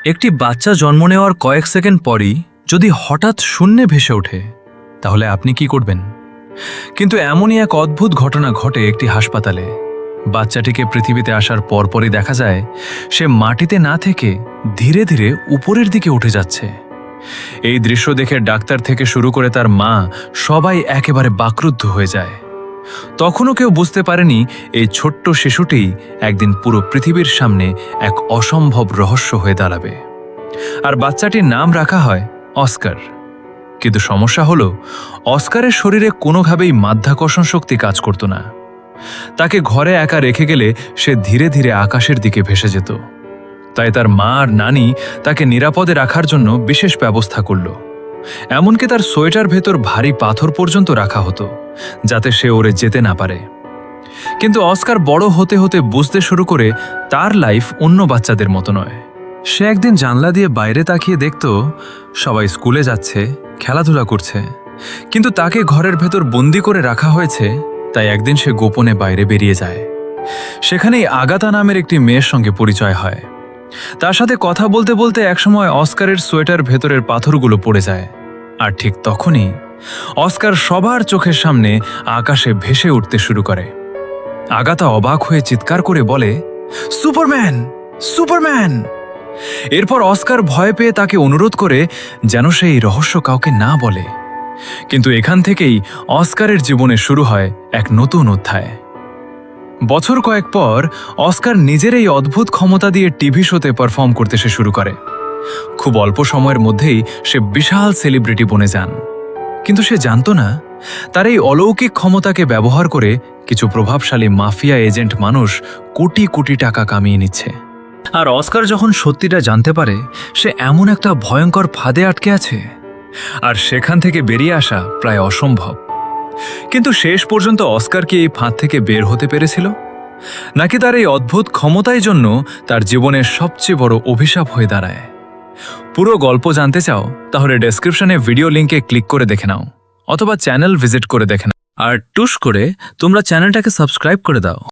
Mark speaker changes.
Speaker 1: একটি বাচ্চা জন্ম নেওয়ার কয়েক সেকেন্ড পরই যদি হঠাৎ শূন্যে ভেসে ওঠে তাহলে আপনি কি করবেন? কিন্তু এমনই এক অদ্ভুত ঘটনা ঘটে একটি হাসপাতালে। বাচ্চাটিকে পৃথিবীতে আসার পরপরই দেখা যায় সে মাটিতে না থেকে ধীরে ধীরে উপরের দিকে উঠে যাচ্ছে। এই দৃশ্য দেখে ডাক্তার থেকে শুরু করে তার মা সবাই একেবারে বাকরুদ্ধ হয়ে যায়। তখনও কেউ বুঝতে পারেনি এই ছোট্ট শিশুটি একদিন পুরো পৃথিবীর সামনে এক অসম্ভব রহস্য হয়ে দাঁড়াবে। আর বাচ্চাটির নাম রাখা হয় অস্কার। কিন্তু সমস্যা হলো অস্কারের শরীরে কোনোভাবেই মাধ্যাকর্ষণ শক্তি কাজ করত না। তাকে ঘরে একা রেখে গেলে সে ধীরে ধীরে আকাশের দিকে ভেসে যেত। তাই তার মা আর নানি তাকে নিরাপদে রাখার জন্য বিশেষ ব্যবস্থা করল। এমনকি তার সোয়েটার ভেতর ভারী পাথর পর্যন্ত রাখা হতো যাতে সে ওরে যেতে না পারে। কিন্তু অস্কার বড় হতে হতে বুঝতে শুরু করে তার লাইফ অন্য বাচ্চাদের মতো নয়। সে একদিন জানলা দিয়ে বাইরে তাকিয়ে দেখত সবাই স্কুলে যাচ্ছে, খেলাধুলা করছে, কিন্তু তাকে ঘরের ভেতর বন্দি করে রাখা হয়েছে। তাই একদিন সে গোপনে বাইরে বেরিয়ে যায়। সেখানেই আগাতা নামের একটি মেয়ের সঙ্গে পরিচয় হয়। তার সাথে কথা বলতে বলতে একসময় অস্কারের সোয়েটার ভেতরের পাথরগুলো পড়ে যায়। আর ঠিক তখনই অস্কার সবার চোখের সামনে আকাশে ভেসে উঠতে শুরু করে। আগাতা অবাক হয়ে চিৎকার করে বলে, সুপারম্যান, সুপারম্যান! এরপর অস্কার ভয় পেয়ে তাকে অনুরোধ করে যেন সে এই রহস্য কাউকে না বলে। কিন্তু এখান থেকেই অস্কারের জীবনে শুরু হয় এক নতুন অধ্যায়। বছর কয়েক পর অস্কার নিজের এই অদ্ভুত ক্ষমতা দিয়ে টিভি শোতে পারফর্ম করতে সে শুরু করে। খুব অল্প সময়ের মধ্যেই সে বিশাল সেলিব্রিটি বনে যান। কিন্তু সে জানত না তার এই অলৌকিক ক্ষমতাকে ব্যবহার করে কিছু প্রভাবশালী মাফিয়া এজেন্ট মানুষ কোটি কোটি টাকা কামিয়ে নিচ্ছে। আর অস্কার যখন সত্যিটা জানতে পারে সে এমন একটা ভয়ঙ্কর ফাঁদে আটকে আছে, আর সেখান থেকে বেরিয়ে আসা প্রায় অসম্ভব। কিন্তু শেষ পর্যন্ত অস্কার কি এই ফাঁদ থেকে বের হতে পেরেছিল, নাকি তার এই অদ্ভুত ক্ষমতার জন্য তার জীবনের সবচেয়ে বড় অভিশাপ হয়ে দাঁড়ায়? পুরো গল্প জানতে চাও তাহলে ডেসক্রিপশনে ভিডিও লিঙ্কে ক্লিক করে দেখে নাও, অথবা চ্যানেল ভিজিট করে দেখে নাও। আর টুস করে তোমরা চ্যানেলটাকে সাবস্ক্রাইব করে দাও।